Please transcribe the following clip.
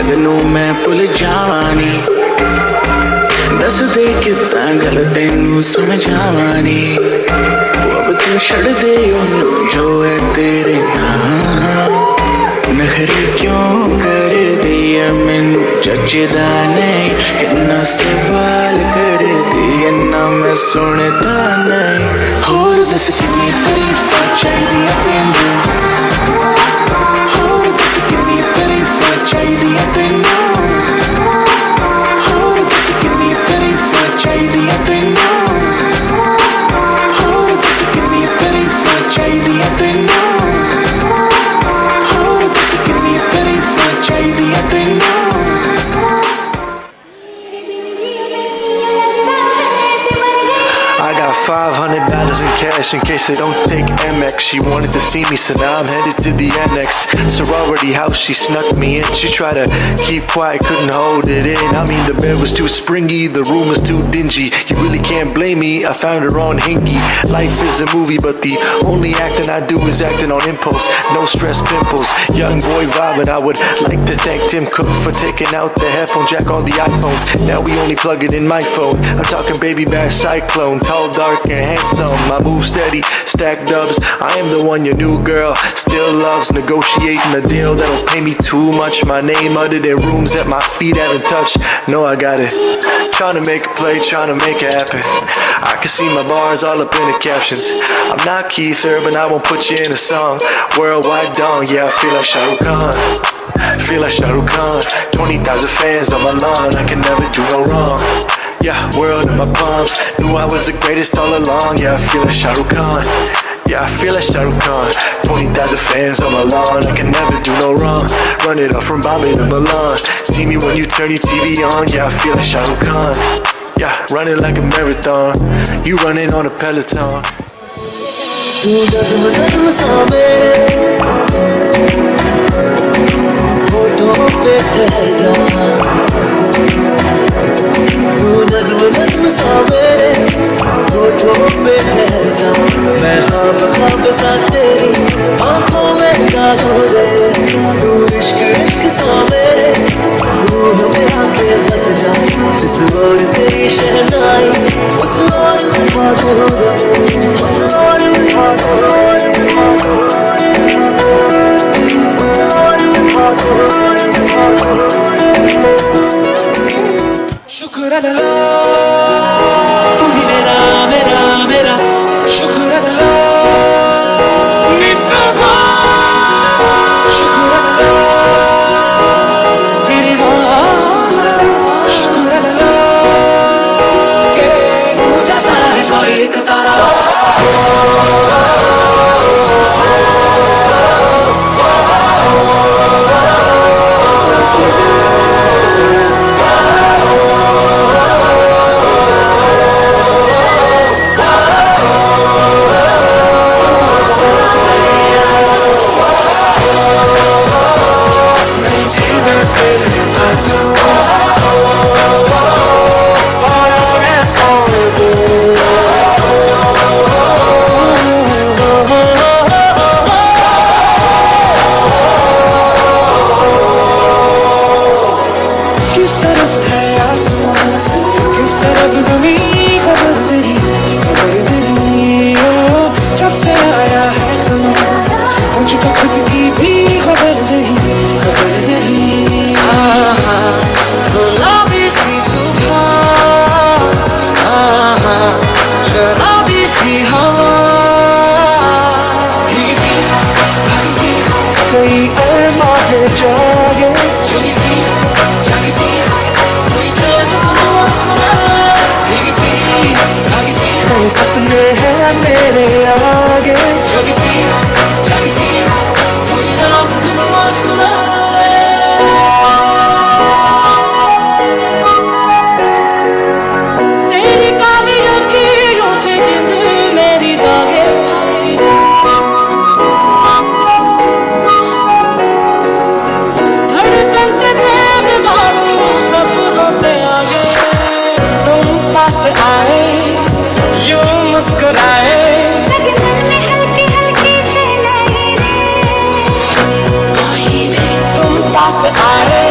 लगनू मैं भुल जावानी दस दे कितना गल तेनू समझावानी अब तू छड़ दे ओनू जो है तेरे नाम नखरे क्यों कर दिया मैनू जचदा नहीं इन्ना सवाल कर दिया ना मैं सुनता नहीं होर दस कितनी तारीफां चाहिदियां तेनू होर दस कितनी तारीफां चाहिदियां तेनू होर दस कितनी तारीफां चाहिदियां तेनू होर दस कितनी तारीफां चाहिदियां तेनू होर दस कितनी तारीफां चाहिदियां तेनू I got $500 in cash in case they don't take MX. She wanted to see me, so now I'm headed to the annex. Sorority house, she snuck me in. She tried to keep quiet, couldn't hold it in. I mean, the bed was too springy, the room was too dingy. You really can't blame me, I found her on Hingy. Life is a movie, but the only acting I do is acting on impulse. No stress pimples, young boy vibing. I would like to thank Tim Cook for taking out the headphone jack on the iPhones. Now we only plug it in my phone. I'm talking baby bash cyclone. Tall, dark, and handsome. I move steady, stack dubs. I am the one your new girl still loves. Negotiating a deal that'll pay me too much. My name uttered in rooms that my feet haven't touched. No, I got it. Trying to make a play, trying to make it happen. I can see my bars all up in the captions. I'm not Keith Urban, I won't put you in a song. Worldwide dong, yeah, I feel like Shah Rukh Khan. Feel like Shah Rukh Khan. 20,000 fans on my lawn, I can never do no wrong. Yeah, world in my palms. Knew I was the greatest all along. Yeah, I feel like Shah Rukh Khan. Yeah, I feel like Shah Rukh Khan. 20,000 fans on my lawn. I can never do no wrong. Run it up from Bombay to Milan. See me when you turn your TV on. Yeah, I feel like Shah Rukh Khan. Yeah, running like a marathon. You running on a Peloton. नज़्म सा मेरे होठों पे ठहर जा मैं ख्वाब ख्वाब सा तेरी आँखों में डालूं रे तू इश्क इश्क सा मेरे रूह में आके बस जा जिस ओर तेरी शहनाई उस ओर में भागूं रे उस ओर में भागूं शुक्र अल्लाह तू ही मेरा मेरा मेरा शुक्र अल्लाह नित्वा शुक्र अल्लाह मेरी वाला शुक्र अल्लाह के जैसा है कोई तारा सपने हैं मेरे आगे तेरी काली अखियों से जिंद मेरी दागे धड़कन से प्रेम मालूम सपनों से आगे तुम पास आए मुस्कुराए सजे मन में हल्की हल्की शहनाई रे तुम पास आए